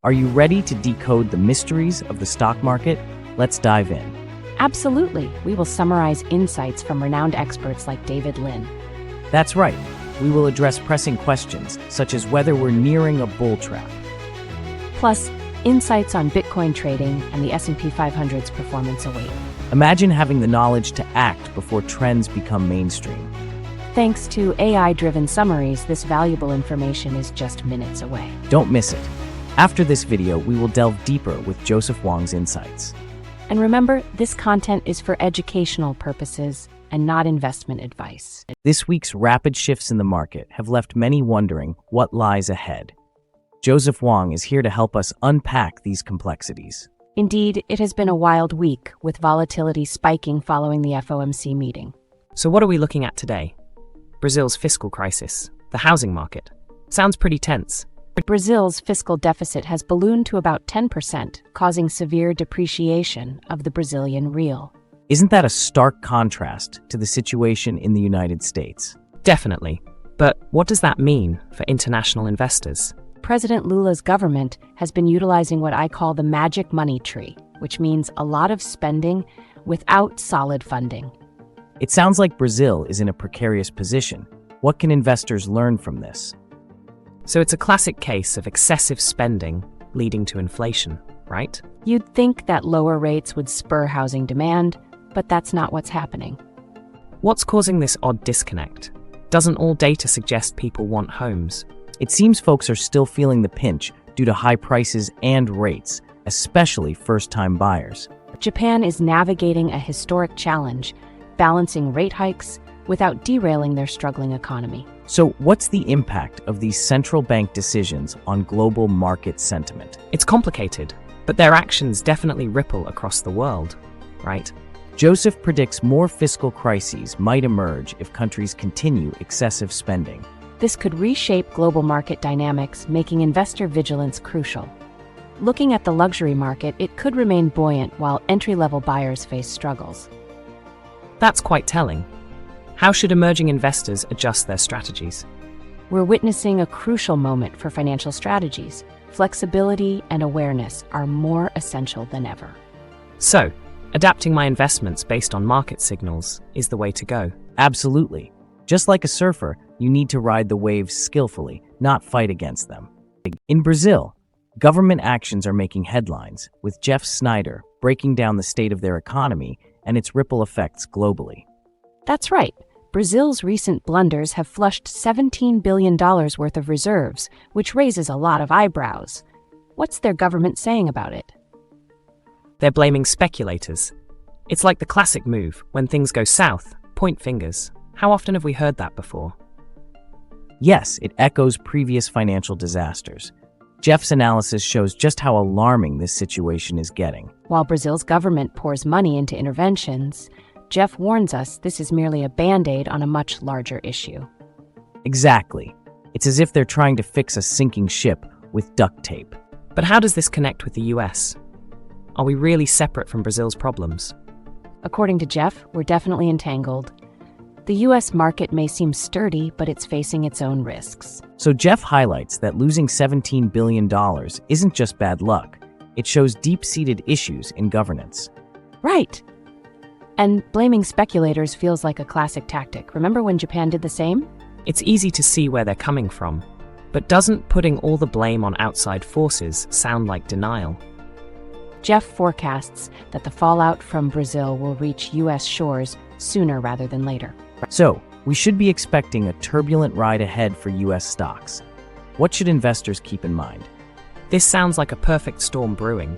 Are you ready to decode the mysteries of the stock market? Let's dive in. Absolutely. We will summarize insights from renowned experts like David Lin. That's right. We will address pressing questions, such as whether we're nearing a bull trap. Plus, insights on Bitcoin trading and the S&P 500's performance await. Imagine having the knowledge to act before trends become mainstream. Thanks to AI-driven summaries, this valuable information is just minutes away. Don't miss it. After this video, we will delve deeper with Joseph Wong's insights. And remember, this content is for educational purposes and not investment advice. This week's rapid shifts in the market have left many wondering what lies ahead. Joseph Wong is here to help us unpack these complexities. Indeed, it has been a wild week, with volatility spiking following the FOMC meeting. So what are we looking at today? Brazil's fiscal crisis, the housing market. Sounds pretty tense. Brazil's fiscal deficit has ballooned to about 10%, causing severe depreciation of the Brazilian real. Isn't that a stark contrast to the situation in the United States? Definitely. But what does that mean for international investors? President Lula's government has been utilizing what I call the magic money tree, which means a lot of spending without solid funding. It sounds like Brazil is in a precarious position. What can investors learn from this? So it's a classic case of excessive spending leading to inflation, right? You'd think that lower rates would spur housing demand, but that's not what's happening. What's causing this odd disconnect? Doesn't all data suggest people want homes? It seems folks are still feeling the pinch due to high prices and rates, especially first-time buyers. Japan is navigating a historic challenge, balancing rate hikes without derailing their struggling economy. So what's the impact of these central bank decisions on global market sentiment? It's complicated, but their actions definitely ripple across the world, right? Joseph predicts more fiscal crises might emerge if countries continue excessive spending. This could reshape global market dynamics, making investor vigilance crucial. Looking at the luxury market, it could remain buoyant while entry-level buyers face struggles. That's quite telling. How should emerging investors adjust their strategies? We're witnessing a crucial moment for financial strategies. Flexibility and awareness are more essential than ever. So, adapting my investments based on market signals is the way to go. Absolutely. Just like a surfer, you need to ride the waves skillfully, not fight against them. In Brazil, government actions are making headlines, with Jeff Snider breaking down the state of their economy and its ripple effects globally. That's right. Brazil's recent blunders have flushed $17 billion worth of reserves, which raises a lot of eyebrows. What's their government saying about it? They're blaming speculators. It's like the classic move: when things go south, point fingers. How often have we heard that before? Yes, it echoes previous financial disasters. Jeff's analysis shows just how alarming this situation is getting. While Brazil's government pours money into interventions, Jeff warns us this is merely a band-aid on a much larger issue. Exactly. It's as if they're trying to fix a sinking ship with duct tape. But how does this connect with the US? Are we really separate from Brazil's problems? According to Jeff, we're definitely entangled. The US market may seem sturdy, but it's facing its own risks. So Jeff highlights that losing $17 billion isn't just bad luck. It shows deep-seated issues in governance. Right. And blaming speculators feels like a classic tactic. Remember when Japan did the same? It's easy to see where they're coming from, but doesn't putting all the blame on outside forces sound like denial? Jeff forecasts that the fallout from Brazil will reach US shores sooner rather than later. So, we should be expecting a turbulent ride ahead for US stocks. What should investors keep in mind? This sounds like a perfect storm brewing.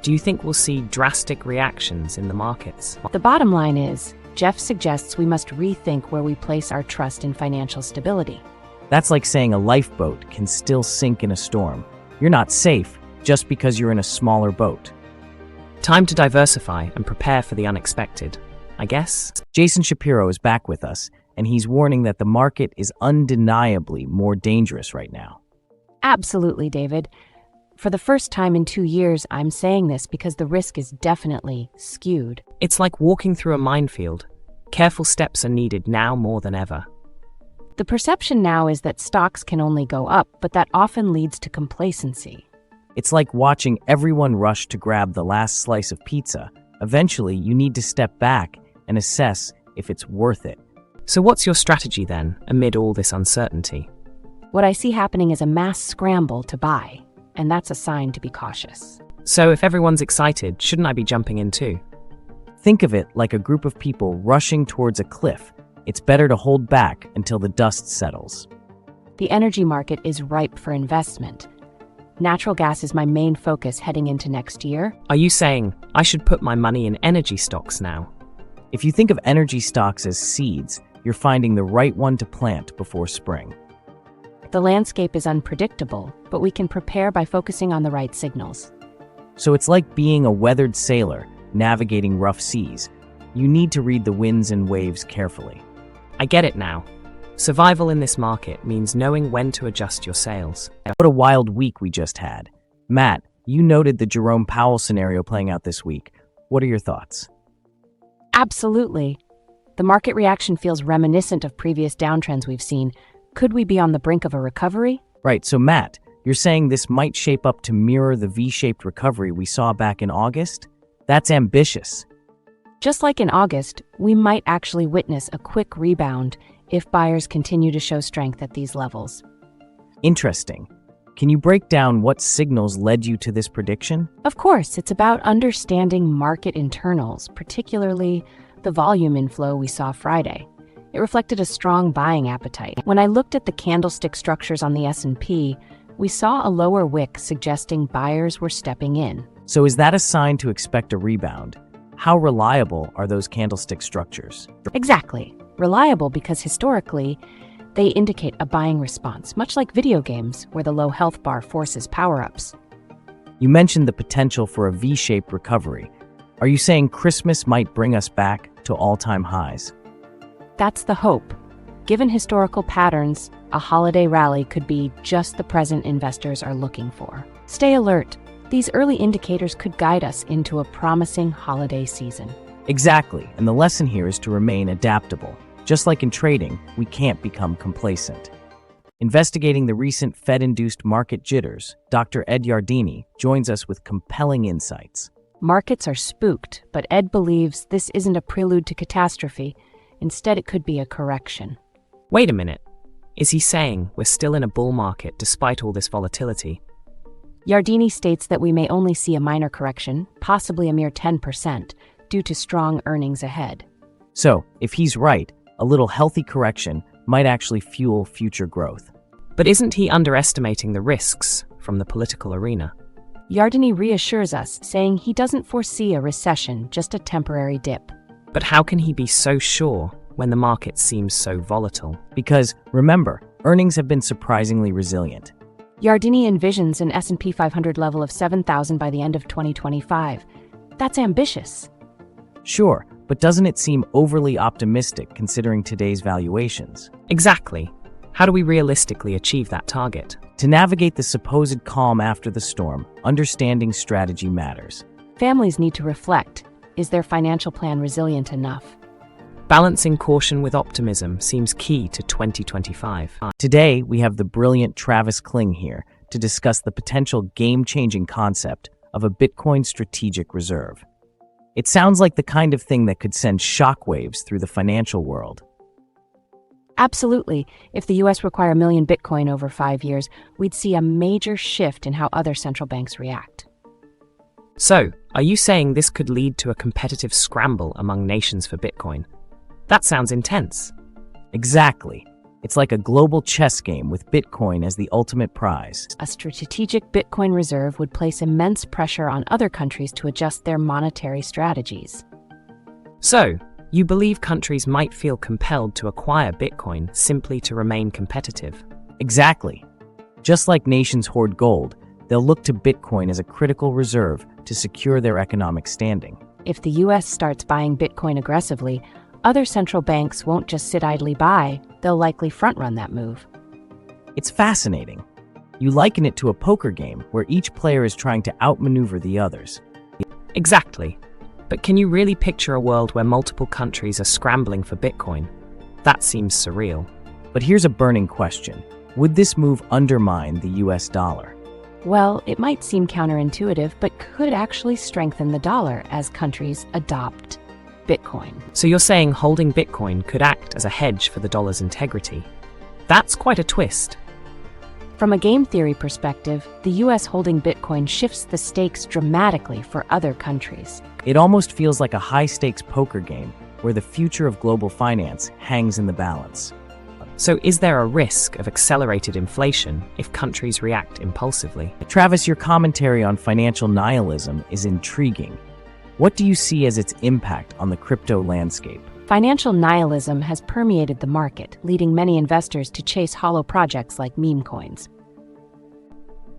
Do you think we'll see drastic reactions in the markets? The bottom line is, Jeff suggests we must rethink where we place our trust in financial stability. That's like saying a lifeboat can still sink in a storm. You're not safe just because you're in a smaller boat. Time to diversify and prepare for the unexpected, I guess. Jason Shapiro is back with us, and he's warning that the market is undeniably more dangerous right now. Absolutely, David. For the first time in 2 years, I'm saying this because the risk is definitely skewed. It's like walking through a minefield. Careful steps are needed now more than ever. The perception now is that stocks can only go up, but that often leads to complacency. It's like watching everyone rush to grab the last slice of pizza. Eventually, you need to step back and assess if it's worth it. So what's your strategy then, amid all this uncertainty? What I see happening is a mass scramble to buy, and that's a sign to be cautious. So if everyone's excited, shouldn't I be jumping in too? Think of it like a group of people rushing towards a cliff. It's better to hold back until the dust settles. The energy market is ripe for investment. Natural gas is my main focus heading into next year. Are you saying I should put my money in energy stocks now? If you think of energy stocks as seeds, you're finding the right one to plant before spring. The landscape is unpredictable, but we can prepare by focusing on the right signals. So it's like being a weathered sailor navigating rough seas. You need to read the winds and waves carefully. I get it now. Survival in this market means knowing when to adjust your sails. What a wild week we just had. Matt, you noted the Jerome Powell scenario playing out this week. What are your thoughts? Absolutely. The market reaction feels reminiscent of previous downtrends we've seen. Could we be on the brink of a recovery? Right, so Matt, you're saying this might shape up to mirror the V-shaped recovery we saw back in August? That's ambitious. Just like in August, we might actually witness a quick rebound if buyers continue to show strength at these levels. Interesting. Can you break down what signals led you to this prediction? Of course, it's about understanding market internals, particularly the volume inflow we saw Friday. It reflected a strong buying appetite. When I looked at the candlestick structures on the S&P, we saw a lower wick suggesting buyers were stepping in. So is that a sign to expect a rebound? How reliable are those candlestick structures? Exactly. Reliable because historically, they indicate a buying response, much like video games where the low health bar forces power-ups. You mentioned the potential for a V-shaped recovery. Are you saying Christmas might bring us back to all-time highs? That's the hope. Given historical patterns, a holiday rally could be just the present investors are looking for. Stay alert. These early indicators could guide us into a promising holiday season. Exactly, and the lesson here is to remain adaptable. Just like in trading, we can't become complacent. Investigating the recent Fed-induced market jitters, Dr. Ed Yardeni joins us with compelling insights. Markets are spooked, but Ed believes this isn't a prelude to catastrophe. Instead, it could be a correction. Wait a minute. Is he saying we're still in a bull market despite all this volatility? Yardeni states that we may only see a minor correction, possibly a mere 10%, due to strong earnings ahead. So, if he's right, a little healthy correction might actually fuel future growth. But isn't he underestimating the risks from the political arena? Yardeni reassures us, saying he doesn't foresee a recession, just a temporary dip. But how can he be so sure when the market seems so volatile? Because, remember, earnings have been surprisingly resilient. Yardeni envisions an S&P 500 level of 7,000 by the end of 2025. That's ambitious. Sure, but doesn't it seem overly optimistic considering today's valuations? Exactly. How do we realistically achieve that target? To navigate the supposed calm after the storm, understanding strategy matters. Families need to reflect. Is their financial plan resilient enough? Balancing caution with optimism seems key to 2025. Today, we have the brilliant Travis Kling here to discuss the potential game-changing concept of a Bitcoin strategic reserve. It sounds like the kind of thing that could send shockwaves through the financial world. Absolutely. If the US require 1 million Bitcoin over 5 years, we'd see a major shift in how other central banks react. So, are you saying this could lead to a competitive scramble among nations for Bitcoin? That sounds intense. Exactly. It's like a global chess game with Bitcoin as the ultimate prize. A strategic Bitcoin reserve would place immense pressure on other countries to adjust their monetary strategies. So, you believe countries might feel compelled to acquire Bitcoin simply to remain competitive? Exactly. Just like nations hoard gold, they'll look to Bitcoin as a critical reserve to secure their economic standing. If the US starts buying Bitcoin aggressively, other central banks won't just sit idly by, they'll likely front-run that move. It's fascinating. You liken it to a poker game where each player is trying to outmaneuver the others. Exactly. But can you really picture a world where multiple countries are scrambling for Bitcoin? That seems surreal. But here's a burning question. Would this move undermine the US dollar? Well, it might seem counterintuitive, but could actually strengthen the dollar as countries adopt Bitcoin. So you're saying holding Bitcoin could act as a hedge for the dollar's integrity? That's quite a twist. From a game theory perspective, the US holding Bitcoin shifts the stakes dramatically for other countries. It almost feels like a high-stakes poker game where the future of global finance hangs in the balance. So is there a risk of accelerated inflation if countries react impulsively? Travis, your commentary on financial nihilism is intriguing. What do you see as its impact on the crypto landscape? Financial nihilism has permeated the market, leading many investors to chase hollow projects like meme coins.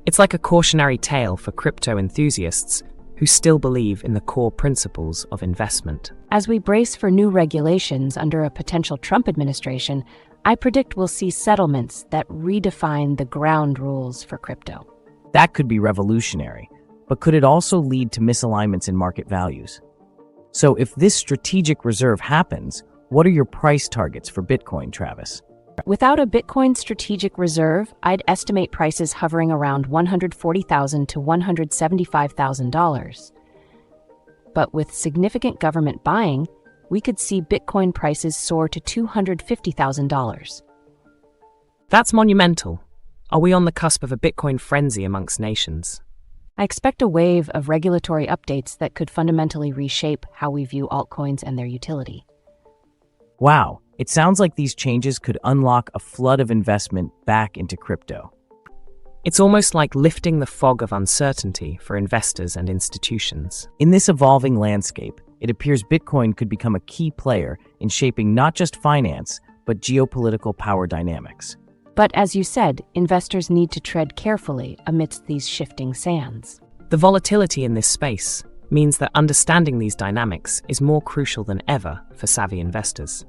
It's like a cautionary tale for crypto enthusiasts who still believe in the core principles of investment. As we brace for new regulations under a potential Trump administration, I predict we'll see settlements that redefine the ground rules for crypto. That could be revolutionary, but could it also lead to misalignments in market values? So if this strategic reserve happens, what are your price targets for Bitcoin, Travis? Without a Bitcoin strategic reserve, I'd estimate prices hovering around $140,000 to $175,000. But with significant government buying, we could see Bitcoin prices soar to $250,000. That's monumental. Are we on the cusp of a Bitcoin frenzy amongst nations? I expect a wave of regulatory updates that could fundamentally reshape how we view altcoins and their utility. Wow, it sounds like these changes could unlock a flood of investment back into crypto. It's almost like lifting the fog of uncertainty for investors and institutions. In this evolving landscape, it appears Bitcoin could become a key player in shaping not just finance, but geopolitical power dynamics. But as you said, investors need to tread carefully amidst these shifting sands. The volatility in this space means that understanding these dynamics is more crucial than ever for savvy investors.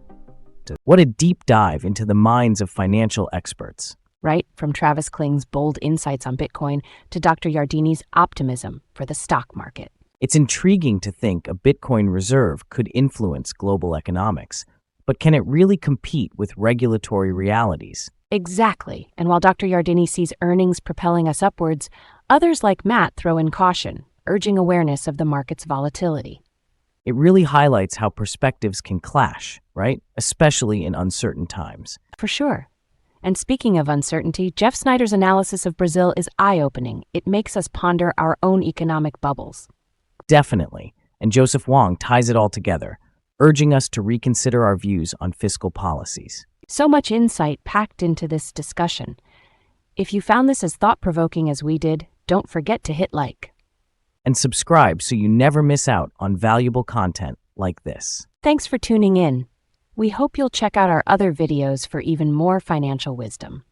What a deep dive into the minds of financial experts. Right? From Travis Kling's bold insights on Bitcoin to Dr. Yardeni's optimism for the stock market. It's intriguing to think a Bitcoin reserve could influence global economics, but can it really compete with regulatory realities? Exactly. And while Dr. Yardeni sees earnings propelling us upwards, others like Matt throw in caution, urging awareness of the market's volatility. It really highlights how perspectives can clash, right? Especially in uncertain times. For sure. And speaking of uncertainty, Jeff Snider's analysis of Brazil is eye-opening. It makes us ponder our own economic bubbles. Definitely. And Joseph Wong ties it all together, urging us to reconsider our views on fiscal policies. So much insight packed into this discussion. If you found this as thought-provoking as we did, don't forget to hit like. And subscribe so you never miss out on valuable content like this. Thanks for tuning in. We hope you'll check out our other videos for even more financial wisdom.